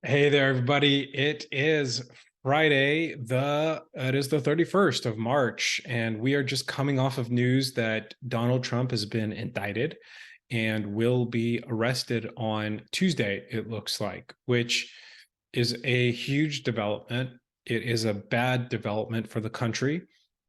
Hey there, everybody. It is Friday. It is the 31st of March, and we are just coming off of news that Donald Trump has been indicted and will be arrested on Tuesday, it looks like, which is a huge development. It is a bad development for the country.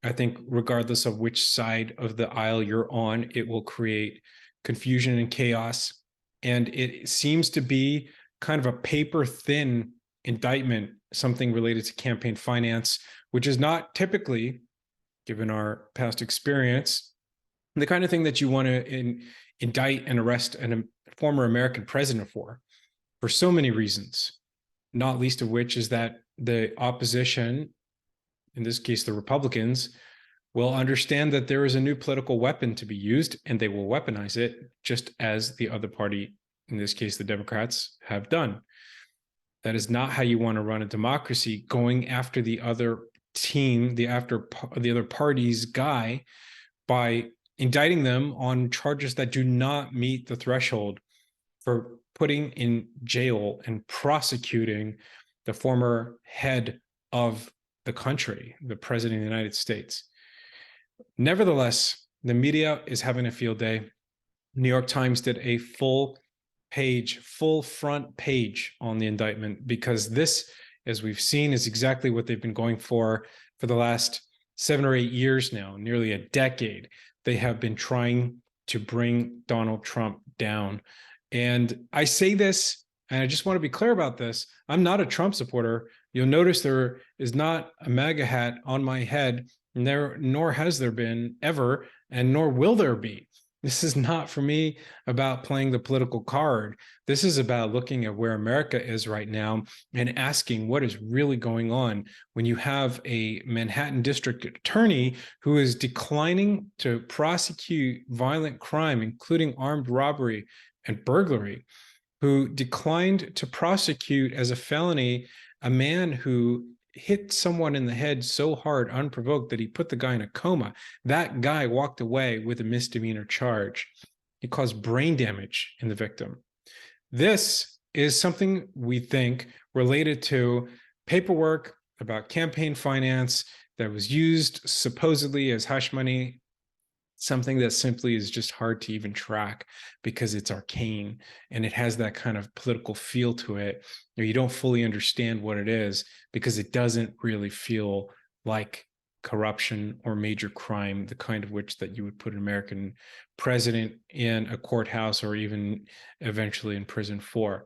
I think regardless of which side of the aisle you're on, it will create confusion and chaos. And it seems to be kind of a paper thin indictment, something related to campaign finance, which is not typically, given our past experience, the kind of thing that you want to indict and arrest a former American president for so many reasons, not least of which is that the opposition, in this case, the Republicans, will understand that there is a new political weapon to be used and they will weaponize it just as the other party, in this case, the Democrats, have done. That is not how you want to run a democracy, going after the other team, the other party's guy, by indicting them on charges that do not meet the threshold for putting in jail and prosecuting the former head of the country, the president of the United States. Nevertheless, the media is having a field day. New York Times did a full front page on the indictment, because this, as we've seen, is exactly what they've been going for the last 7 or 8 years now, nearly a decade. They have been trying to bring Donald Trump down. And I say this, and I just want to be clear about this. I'm not a Trump supporter. You'll notice there is not a MAGA hat on my head, nor has there been ever, and nor will there be. This is not, for me, about playing the political card. This is about looking at where America is right now and asking what is really going on when you have a Manhattan district attorney who is declining to prosecute violent crime, including armed robbery and burglary, who declined to prosecute as a felony a man who hit someone in the head so hard, unprovoked, that he put the guy in a coma. That guy walked away with a misdemeanor charge. He caused brain damage in the victim. This is something we think related to paperwork about campaign finance that was used supposedly as hush money, something that simply is just hard to even track because it's arcane and it has that kind of political feel to it. You don't fully understand what it is because it doesn't really feel like corruption or major crime, the kind of which that you would put an American president in a courthouse or even eventually in prison for.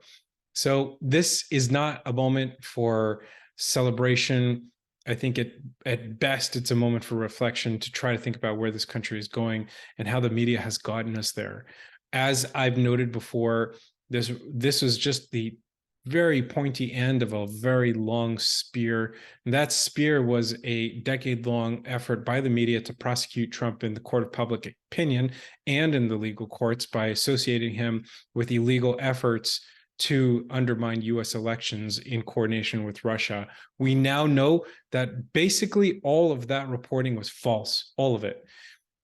So this is not a moment for celebration. I think at best, it's a moment for reflection to try to think about where this country is going and how the media has gotten us there. As I've noted before, this was just the very pointy end of a very long spear. And that spear was a decade-long effort by the media to prosecute Trump in the court of public opinion and in the legal courts by associating him with illegal efforts to undermine US elections in coordination with Russia. We now know that basically all of that reporting was false, all of it.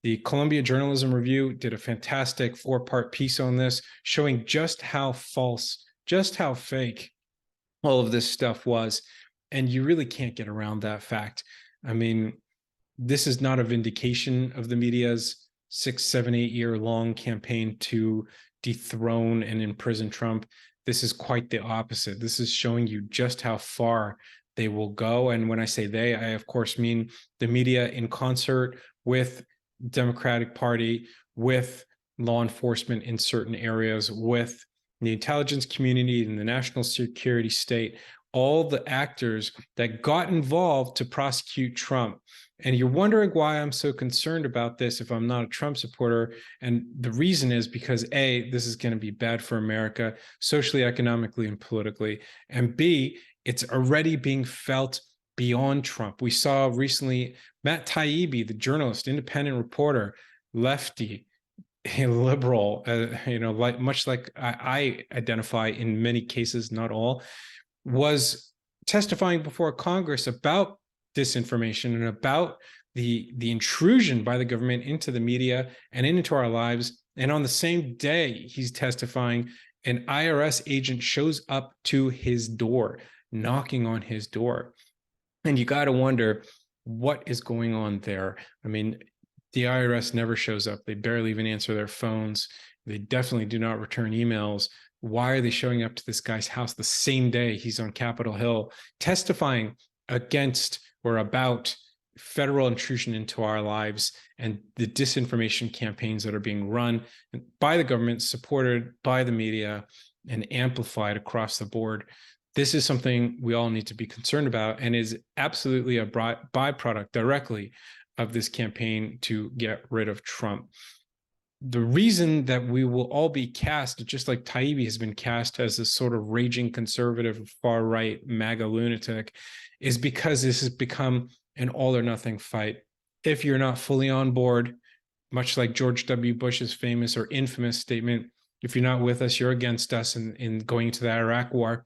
The Columbia Journalism Review did a fantastic 4-part piece on this, showing just how false, just how fake all of this stuff was. And you really can't get around that fact. I mean, this is not a vindication of the media's 6, 7, 8 year long campaign to dethrone and imprison Trump. This is quite the opposite. This is showing you just how far they will go. And when I say they, I of course mean the media in concert with the Democratic Party, with law enforcement in certain areas, with the intelligence community and the national security state, all the actors that got involved to prosecute Trump. And you're wondering why I'm so concerned about this if I'm not a Trump supporter. And the reason is because A, this is going to be bad for America, socially, economically, and politically. And B, it's already being felt beyond Trump. We saw recently Matt Taibbi, the journalist, independent reporter, lefty, a liberal, much like I identify in many cases, not all, was testifying before Congress about disinformation and about the intrusion by the government into the media and into our lives. And on the same day, he's testifying An IRS agent shows up to his door, knocking on his door. And you got to wonder what is going on there. I mean, the IRS never shows up. They barely even answer their phones. They definitely do not return emails. Why are they showing up to this guy's house the same day he's on Capitol Hill testifying against or about federal intrusion into our lives and the disinformation campaigns that are being run by the government, supported by the media, and amplified across the board? This is something we all need to be concerned about, and is absolutely a byproduct directly of this campaign to get rid of Trump. The reason that we will all be cast, just like Taibbi has been cast as this sort of raging conservative, far-right MAGA lunatic, is because this has become an all or nothing fight. If you're not fully on board, much like George W. Bush's famous or infamous statement, if you're not with us, you're against us in going to the Iraq War.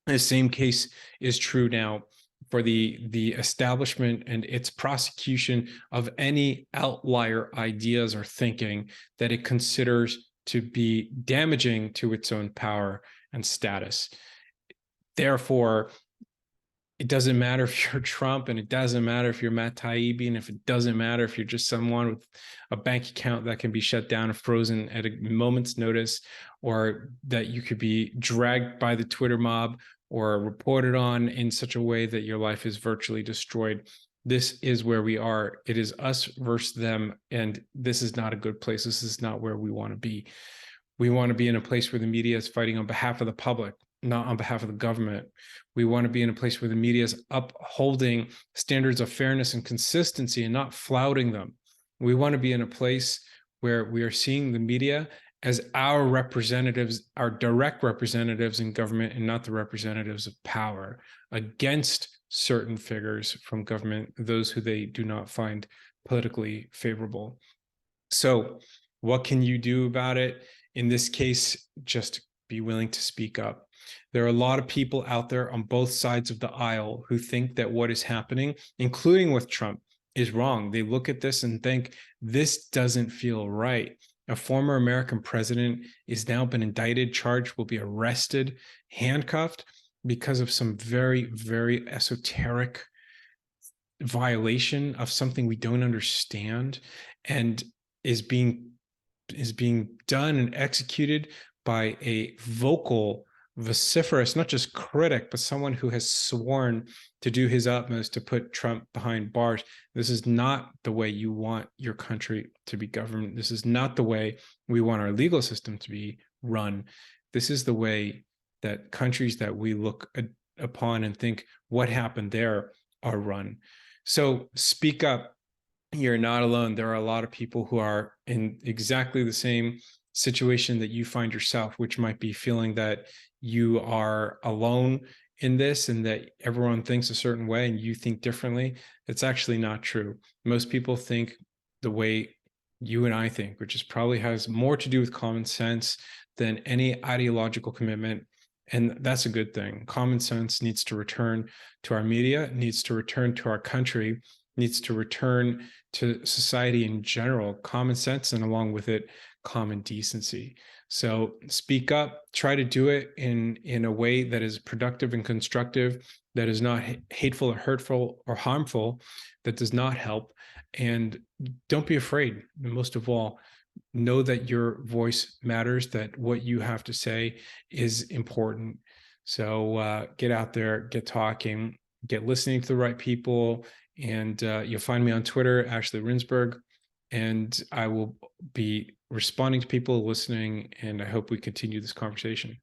The same case is true now for the establishment and its prosecution of any outlier ideas or thinking that it considers to be damaging to its own power and status. Therefore, it doesn't matter if you're Trump, and it doesn't matter if you're Matt Taibbi, and if it doesn't matter if you're just someone with a bank account that can be shut down and frozen at a moment's notice, or that you could be dragged by the Twitter mob or reported on in such a way that your life is virtually destroyed. This is where we are. It is us versus them, and this is not a good place. This is not where we want to be. We want to be in a place where the media is fighting on behalf of the public, not on behalf of the government. We want to be in a place where the media is upholding standards of fairness and consistency and not flouting them. We want to be in a place where we are seeing the media as our representatives, our direct representatives in government, and not the representatives of power against certain figures from government, those who they do not find politically favorable. So what can you do about it? In this case, just be willing to speak up. There are a lot of people out there on both sides of the aisle who think that what is happening, including with Trump, is wrong. They look at this and think, this doesn't feel right. A former American president is now been indicted, charged, will be arrested, handcuffed because of some very, very esoteric violation of something we don't understand, and is being done and executed by a vocal, vociferous, not just critic, but someone who has sworn to do his utmost to put Trump behind bars. This is not the way you want your country to be governed. This is not the way we want our legal system to be run. This is the way that countries that we look upon and think, what happened there, are run. So speak up. You're not alone. There are a lot of people who are in exactly the same situation that you find yourself, which might be feeling that you are alone in this and that everyone thinks a certain way and you think differently. It's actually not true. Most people think the way you and I think, which is probably has more to do with common sense than any ideological commitment. And that's a good thing. Common sense needs to return to our media, needs to return to our country, needs to return to society in general, common sense, and along with it, common decency. So speak up, try to do it in a way that is productive and constructive, that is not hateful or hurtful or harmful, that does not help. And don't be afraid. Most of all, know that your voice matters, that what you have to say is important. So get out there, get talking, get listening to the right people. And you'll find me on Twitter, Ashley Rinsberg, and I will be responding to people listening, and I hope we continue this conversation.